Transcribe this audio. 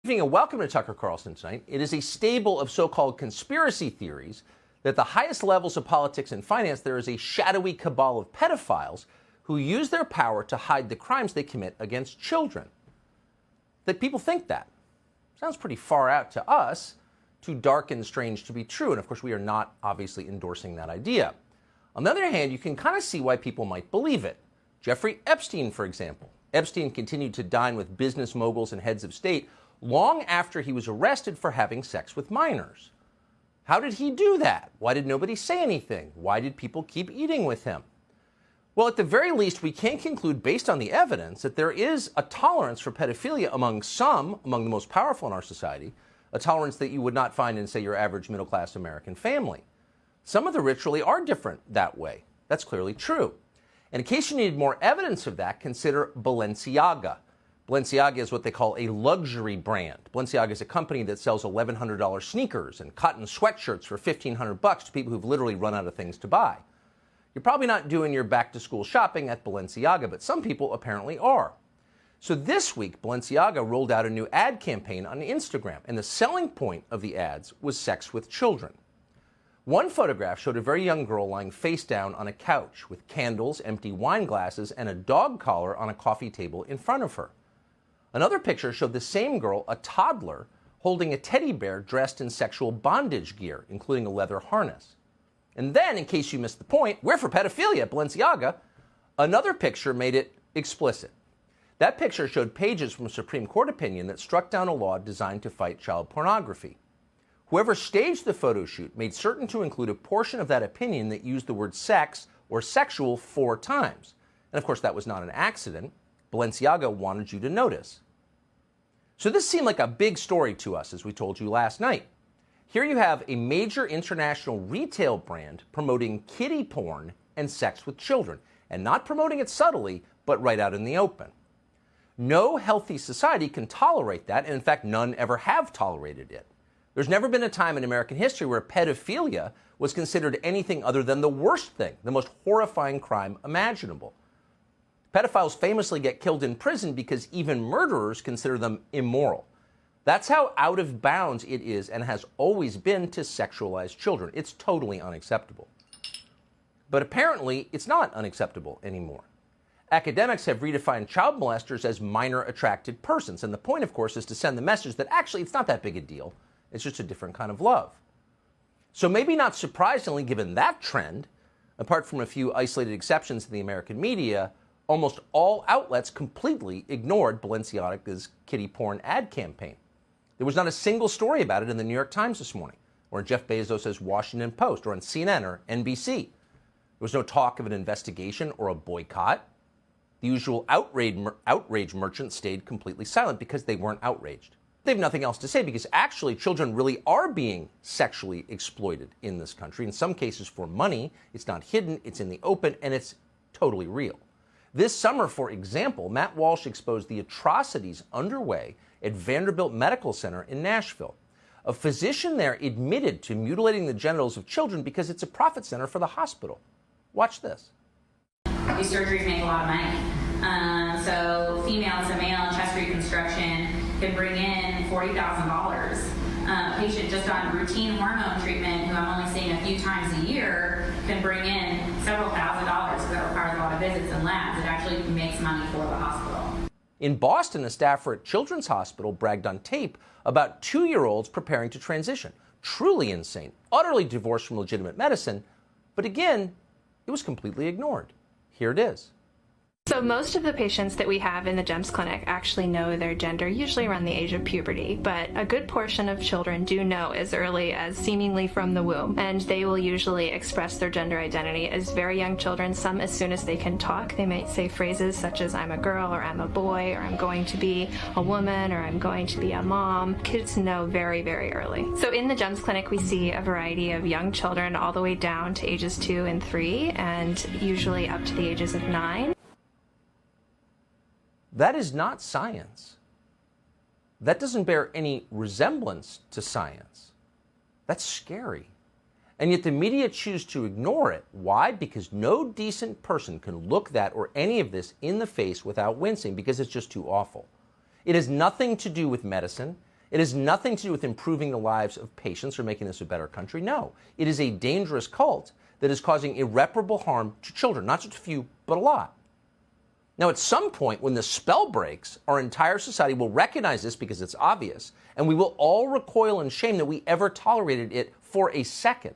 Welcome to Tucker Carlson tonight. It is a stable of so-called conspiracy theories that at the highest levels of politics and finance, there is a shadowy cabal of pedophiles who use their power to hide the crimes they commit against children. That people think that. Sounds pretty far out to us, too dark and strange to be true, and of course we are not obviously endorsing that idea. On the other hand, you can kind of see why people might believe it. Jeffrey Epstein, for example. Epstein continued to dine with business moguls and heads of state long after he was arrested for having sex with minors. How did he do that? Why did nobody say anything? Why did people keep eating with him? Well, at the very least, we can conclude, based on the evidence, that there is a tolerance for pedophilia among the most powerful in our society, a tolerance that you would not find in, say, your average middle-class American family. Some of the rich really are different that way. That's clearly true. And in case you need more evidence of that, consider Balenciaga. Balenciaga is what they call a luxury brand. Balenciaga is a company that sells $1,100 sneakers and cotton sweatshirts for $1,500 to people who've literally run out of things to buy. You're probably not doing your back-to-school shopping at Balenciaga, but some people apparently are. So this week, Balenciaga rolled out a new ad campaign on Instagram, and the selling point of the ads was sex with children. One photograph showed a very young girl lying face down on a couch with candles, empty wine glasses, and a dog collar on a coffee table in front of her. Another picture showed the same girl, a toddler, holding a teddy bear dressed in sexual bondage gear, including a leather harness. And then, in case you missed the point, we're for pedophilia at Balenciaga. Another picture made it explicit. That picture showed pages from a Supreme Court opinion that struck down a law designed to fight child pornography. Whoever staged the photo shoot made certain to include a portion of that opinion that used the word sex or sexual 4 times. And of course, that was not an accident. Balenciaga wanted you to notice. So this seemed like a big story to us, as we told you last night. Here you have a major international retail brand promoting kiddie porn and sex with children, and not promoting it subtly, but right out in the open. No healthy society can tolerate that, and in fact, none ever have tolerated it. There's never been a time in American history where pedophilia was considered anything other than the worst thing, the most horrifying crime imaginable. Pedophiles famously get killed in prison because even murderers consider them immoral. That's how out of bounds it is and has always been to sexualize children. It's totally unacceptable. But apparently, it's not unacceptable anymore. Academics have redefined child molesters as minor attracted persons, and the point, of course, is to send the message that actually it's not that big a deal. It's just a different kind of love. So maybe not surprisingly, given that trend, apart from a few isolated exceptions in the American media, almost all outlets completely ignored Balenciaga's kiddie porn ad campaign. There was not a single story about it in the New York Times this morning, or in Jeff Bezos' Washington Post, or on CNN or NBC. There was no talk of an investigation or a boycott. The usual outrage merchants stayed completely silent because they weren't outraged. They have nothing else to say because actually children really are being sexually exploited in this country, in some cases for money. It's not hidden, it's in the open, and it's totally real. This summer, for example, Matt Walsh exposed the atrocities underway at Vanderbilt Medical Center in Nashville. A physician there admitted to mutilating the genitals of children because it's a profit center for the hospital. Watch this. These surgeries make a lot of money. So female to male chest reconstruction can bring in $40,000. A patient just on routine hormone treatment, who I'm only seeing a few times a year, can bring in several $1,000s because that requires a lot of visits and labs. It actually makes money for the hospital. In Boston, a staffer at Children's Hospital bragged on tape about 2-year-olds preparing to transition. Truly insane, utterly divorced from legitimate medicine. But again, it was completely ignored. Here it is. So most of the patients that we have in the GEMS clinic actually know their gender, usually around the age of puberty, but a good portion of children do know as early as seemingly from the womb, and they will usually express their gender identity as very young children, some as soon as they can talk. They might say phrases such as I'm a girl, or I'm a boy, or I'm going to be a woman, or I'm going to be a mom. Kids know very, very early. So in the GEMS clinic we see a variety of young children all the way down to ages 2 and 3, and usually up to the ages of 9. That is not science. That doesn't bear any resemblance to science. That's scary. And yet the media choose to ignore it. Why? Because no decent person can look that or any of this in the face without wincing, because it's just too awful. It has nothing to do with medicine. It has nothing to do with improving the lives of patients or making this a better country. No, it is a dangerous cult that is causing irreparable harm to children, not just a few, but a lot. Now, at some point, when the spell breaks, our entire society will recognize this because it's obvious, and we will all recoil in shame that we ever tolerated it for a second.